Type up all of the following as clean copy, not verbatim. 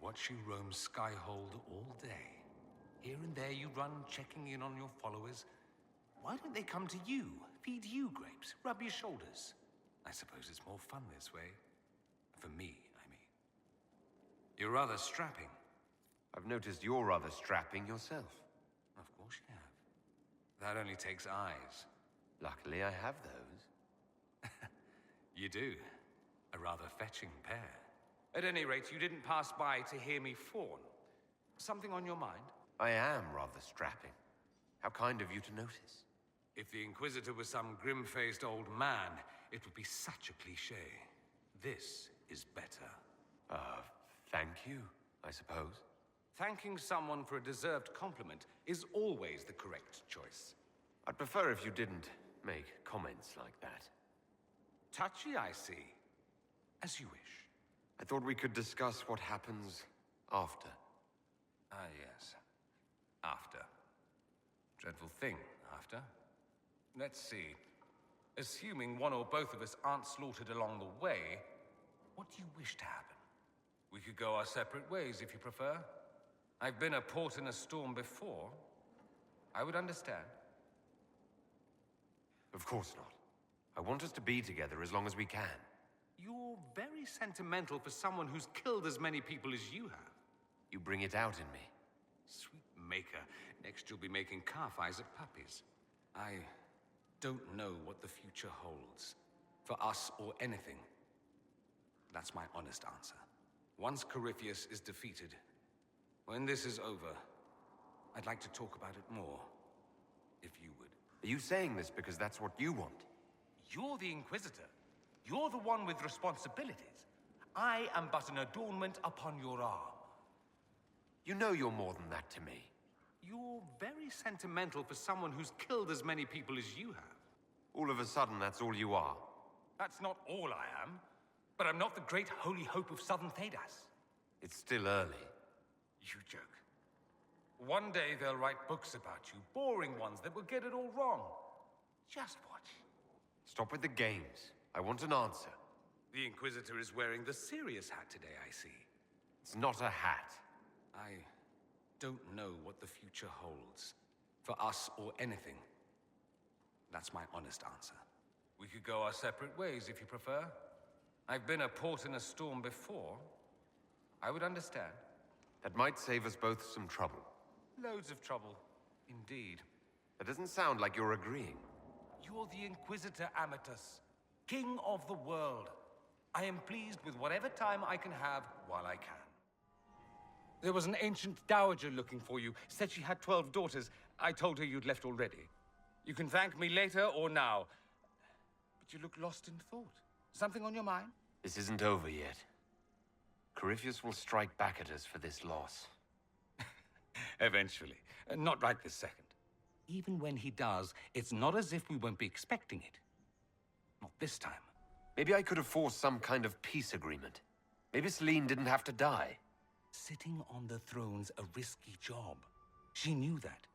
watch you roam Skyhold all day. Here and there you run, checking in on your followers. Why don't they come to you, feed you grapes, rub your shoulders? I suppose it's more fun this way. For me, I mean. You're rather strapping. I've noticed you're rather strapping yourself. Of course you have. That only takes eyes. Luckily, I have those. You do. A rather fetching pair. At any rate, you didn't pass by to hear me fawn. Something on your mind? I am rather strapping. How kind of you to notice. If the Inquisitor was some grim-faced old man, it would be such a cliché. This is better. Thank you, I suppose. Thanking someone for a deserved compliment is always the correct choice. I'd prefer if you didn't make comments like that. Touchy, I see. As you wish. I thought we could discuss what happens after. Ah, yes. After. Dreadful thing, after. Let's see. Assuming one or both of us aren't slaughtered along the way, what do you wish to happen? We could go our separate ways if you prefer. I've been a port in a storm before. I would understand. Of course not. I want us to be together as long as we can. You're very sentimental for someone who's killed as many people as you have. You bring it out in me. Sweet maker, next you'll be making calf eyes at puppies. I don't know what the future holds. For us or anything. That's my honest answer. Once Corypheus is defeated, when this is over, I'd like to talk about it more. If you would. Are you saying this because that's what you want? You're the Inquisitor. You're the one with responsibilities. I am but an adornment upon your arm. You know you're more than that to me. You're very sentimental for someone who's killed as many people as you have. All of a sudden, that's all you are. That's not all I am. But I'm not the great holy hope of Southern Thedas. It's still early. You joke. One day they'll write books about you, boring ones that will get it all wrong. Just watch. Stop with the games. I want an answer. The Inquisitor is wearing the serious hat today, I see. It's not a hat. I don't know what the future holds. For us or anything. That's my honest answer. We could go our separate ways if you prefer. I've been a port in a storm before. I would understand. That might save us both some trouble. Loads of trouble, indeed. That doesn't sound like you're agreeing. You're the Inquisitor Amatus, King of the world. I am pleased with whatever time I can have while I can. There was an ancient dowager looking for you. Said she had 12 daughters. I told her you'd left already. You can thank me later or now. But you look lost in thought. Something on your mind? This isn't over yet. Corypheus will strike back at us for this loss. Eventually. Not right this second. Even when he does, it's not as if we won't be expecting it. Not this time. Maybe I could have forced some kind of peace agreement. Maybe Selene didn't have to die. Sitting on the throne's a risky job. She knew that.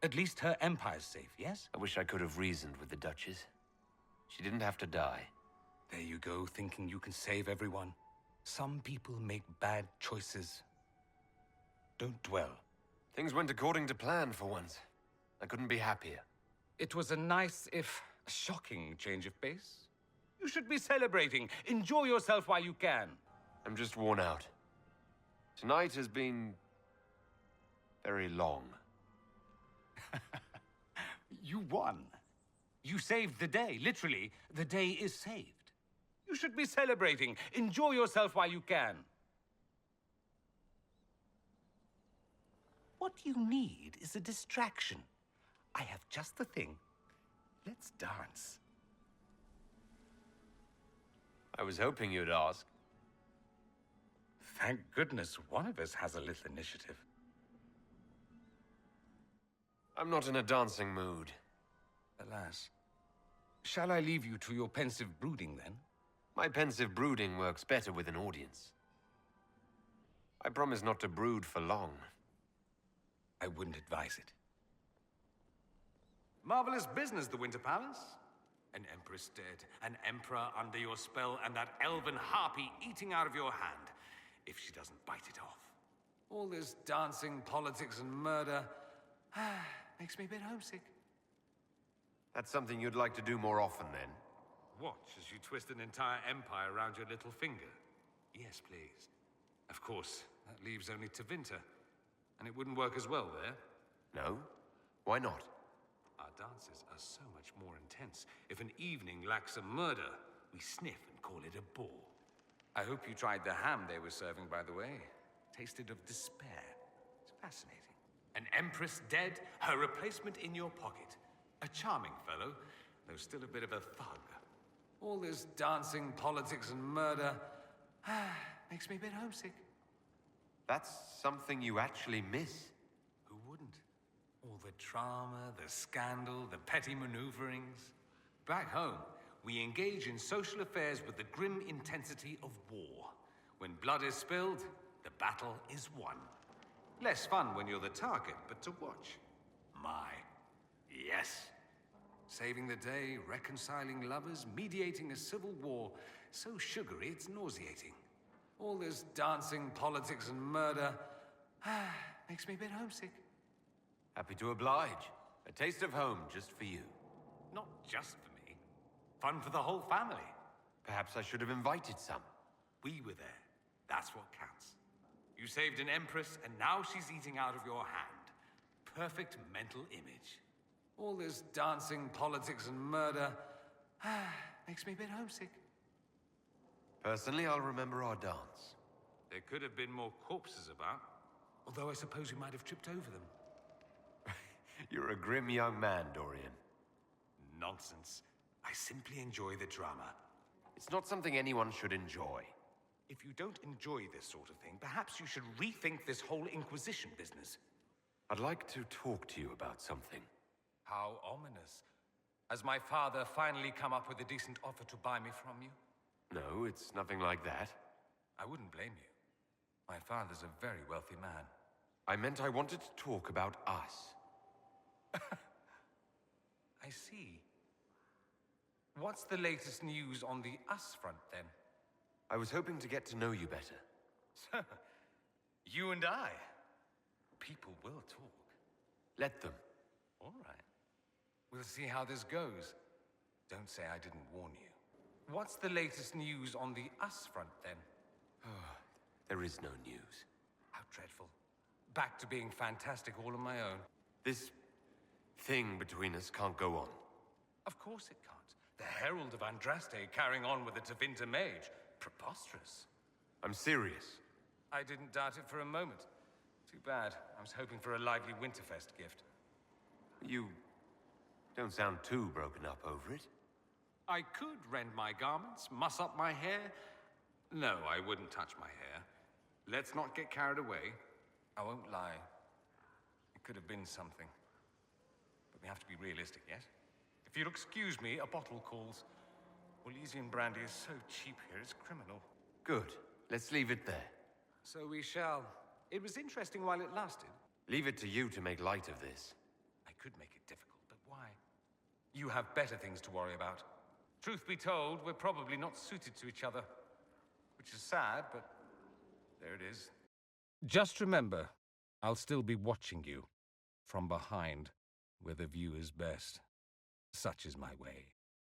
At least her empire's safe, yes? I wish I could have reasoned with the Duchess. She didn't have to die. There you go, thinking you can save everyone. Some people make bad choices. Don't dwell. Things went according to plan for once. I couldn't be happier. It was a nice, if shocking, change of pace. You should be celebrating. Enjoy yourself while you can. I'm just worn out. Tonight has been very long. You won. You saved the day, literally. The day is saved. You should be celebrating. Enjoy yourself while you can. What you need is a distraction. I have just the thing. Let's dance. I was hoping you'd ask. Thank goodness one of us has a little initiative. I'm not in a dancing mood. Alas. Shall I leave you to your pensive brooding, then? My pensive brooding works better with an audience. I promise not to brood for long. I wouldn't advise it. Marvelous business, the Winter Palace. An empress dead, an emperor under your spell, and that elven harpy eating out of your hand. if she doesn't bite it off. All this dancing, politics, and murder makes me a bit homesick. That's something you'd like to do more often, then? Watch as you twist an entire empire around your little finger. Yes, please. Of course, that leaves only Tevinter, and it wouldn't work as well there. No? Why not? Our dances are so much more intense. If an evening lacks a murder, we sniff and call it a bore. I hope you tried the ham they were serving, by the way. Tasted of despair. It's fascinating. An empress dead, her replacement in your pocket. A charming fellow, though still a bit of a thug. All this dancing, politics, and murder makes me a bit homesick. That's something you actually miss. Who wouldn't? All the drama, the scandal, the petty maneuverings. Back home, we engage in social affairs with the grim intensity of war. When blood is spilled, the battle is won. Less fun when you're the target, but to watch. My, yes. Saving the day, reconciling lovers, mediating a civil war. So sugary, it's nauseating. All this dancing, politics, and murder makes me a bit homesick. Happy to oblige. A taste of home just for you. Not just for me. Fun for the whole family. Perhaps I should have invited some. We were there. That's what counts. You saved an empress, and now she's eating out of your hand. Perfect mental image. All this dancing, politics, and murder makes me a bit homesick. Personally, I'll remember our dance. There could have been more corpses about. Although I suppose we might have tripped over them. You're a grim young man, Dorian. Nonsense. I simply enjoy the drama. It's not something anyone should enjoy. If you don't enjoy this sort of thing, perhaps you should rethink this whole Inquisition business. I'd like to talk to you about something. How ominous. Has my father finally come up with a decent offer to buy me from you? No, it's nothing like that. I wouldn't blame you. My father's a very wealthy man. I meant I wanted to talk about us. I see. What's the latest news on the us front, then? I was hoping to get to know you better. You and I. People will talk. Let them. All right. We'll see how this goes. Don't say I didn't warn you. What's the latest news on the us front, then? There is no news. How dreadful. Back to being fantastic all on my own. This thing between us can't go on. Of course it can't. The Herald of Andraste carrying on with the Tevinter mage. Preposterous. I'm serious. I didn't doubt it for a moment. Too bad. I was hoping for a lively Winterfest gift. You don't sound too broken up over it. I could rend my garments, muss up my hair. No, I wouldn't touch my hair. Let's not get carried away. I won't lie. It could have been something. But we have to be realistic, yes? If you'll excuse me, a bottle calls. Elysian brandy is so cheap here, it's criminal. Good. Let's leave it there. So we shall. It was interesting while it lasted. Leave it to you to make light of this. I could make it difficult, but why? You have better things to worry about. Truth be told, we're probably not suited to each other. Which is sad, but there it is. Just remember, I'll still be watching you. From behind, where the view is best. Such is my way.